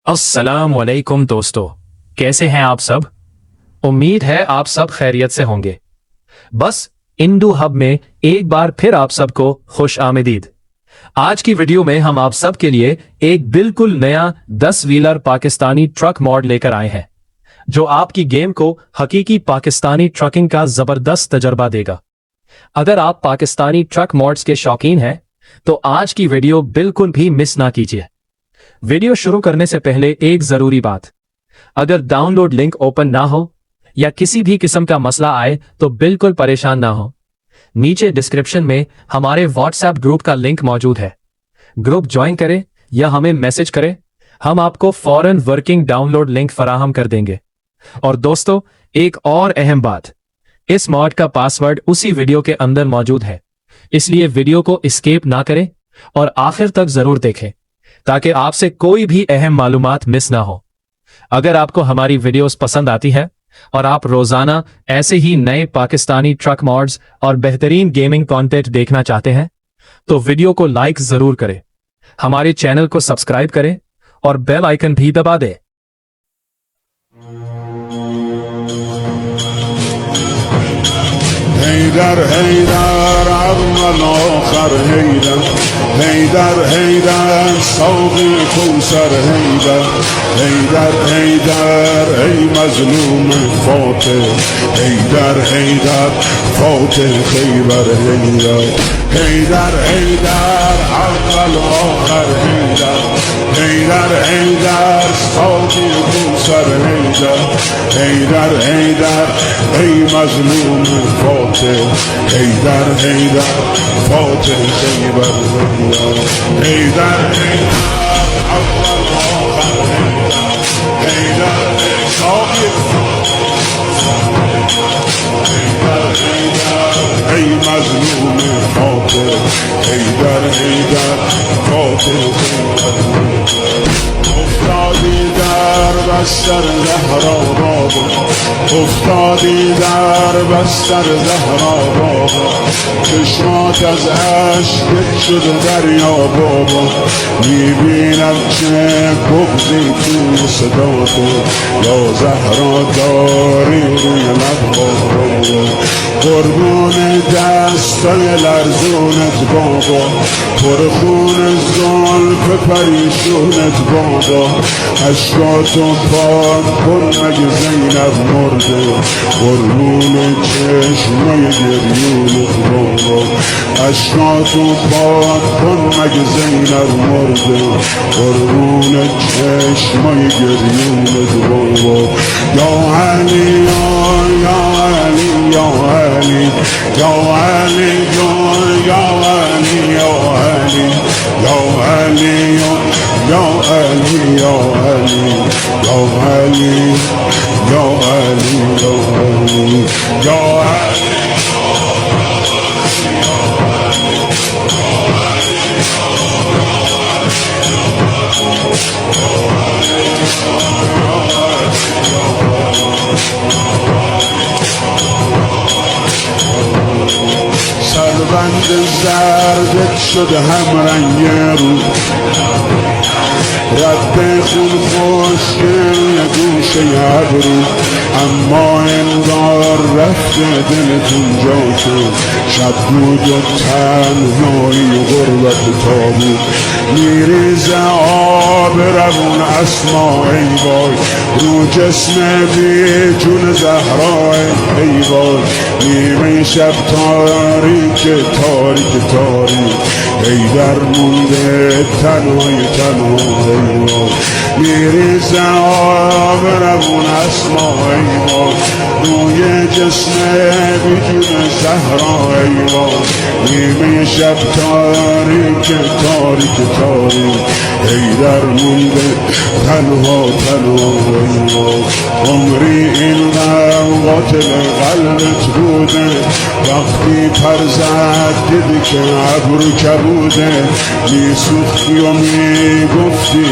अस्सलाम वालेकुम दोस्तों, कैसे हैं आप सब। उम्मीद है आप सब खैरियत से होंगे। बस इंडू हब में एक बार फिर आप सबको खुश आमदीद। आज की वीडियो में हम आप सब के लिए एक बिल्कुल नया 10 व्हीलर पाकिस्तानी ट्रक मॉड लेकर आए हैं, जो आपकी गेम को हकीकी पाकिस्तानी ट्रकिंग का जबरदस्त तजर्बा देगा। अगर आप पाकिस्तानी ट्रक मॉड्स के शौकीन हैं तो आज की वीडियो बिल्कुल भी मिस ना कीजिए। वीडियो शुरू करने से पहले एक जरूरी बात, अगर डाउनलोड लिंक ओपन ना हो या किसी भी किस्म का मसला आए तो बिल्कुल परेशान ना हो। नीचे डिस्क्रिप्शन में हमारे व्हाट्सएप ग्रुप का लिंक मौजूद है। ग्रुप ज्वाइन करें या हमें मैसेज करें, हम आपको फौरन वर्किंग डाउनलोड लिंक फराहम कर देंगे। और दोस्तों, एक और अहम बात, इस मॉड का पासवर्ड उसी वीडियो के अंदर मौजूद है, इसलिए वीडियो को एस्केप ना करें और आखिर तक जरूर देखें ताकि आपसे कोई भी अहम मालूमात मिस ना हो। अगर आपको हमारी वीडियोस पसंद आती है और आप रोजाना ऐसे ही नए पाकिस्तानी ट्रक मॉड्स और बेहतरीन गेमिंग कंटेंट देखना चाहते हैं तो वीडियो को लाइक जरूर करें, हमारे चैनल को सब्सक्राइब करें और बेल आइकन भी दबा दें। هيدر هيدر عظم الآخر هيدر هيدر هيدر صوبي كوثر هيدر هيدر هيدر اي مظلوم فاتح هيدر هيدر فاتح خيبر هيدر هيدر هيدر عظم الآخر هيدر هيدر هيدر صوبي كوثر هيدر هيدر هيدر اي مظلوم فاتح هيدر هيدر فاتح خيبر هيدر هيدر أول آخر هيدر صاحب هيدر هيدر أي مظلوم فاتح هيدر هيدر فاتح خيبر افتادی در بستر زهرا بابا افتادی در بستر زهرا بابا چشمات از عشق شد دریا بابا میبینم چه بغضی توی صداتو یا زهرا داری روی لب بابا قربون دستای لرزونت بابا پرخون زلف پریشونت بابا عشقاتو پاک کن مگه زینب مرده قربون چشمای گریونت بابا عشقاتو پاک کن مگه زینب مرده قربون چشمای گریونت بابا یا علی یا علی یا علی یا علی یا علی یا علی یا علی یا علی یا علی یا علی یا علی یا علی سربند زردت شده هم رنگ رو رد خون خوشگل گوشه ابرو اما انگار رفته دلتون جا شد شب بود و تنهایی و غربت تابو میریزه آب روون اسما ای وای رو جسم بی جون زهرای ای وای نیمه شب تاریک تاریک تاریک ای در مونده تنهای تنها ای وای میریزه آب روون اسما ای وای روی جسم بی جون زهرا ای وای نیمه شب تاریک تاریک تاریک ای در مونده تنها تنها ای وای عمری این قاتل قلبت بوده وقتی پر زد دیدی که ابرو کبوده میسوختی و میگفتی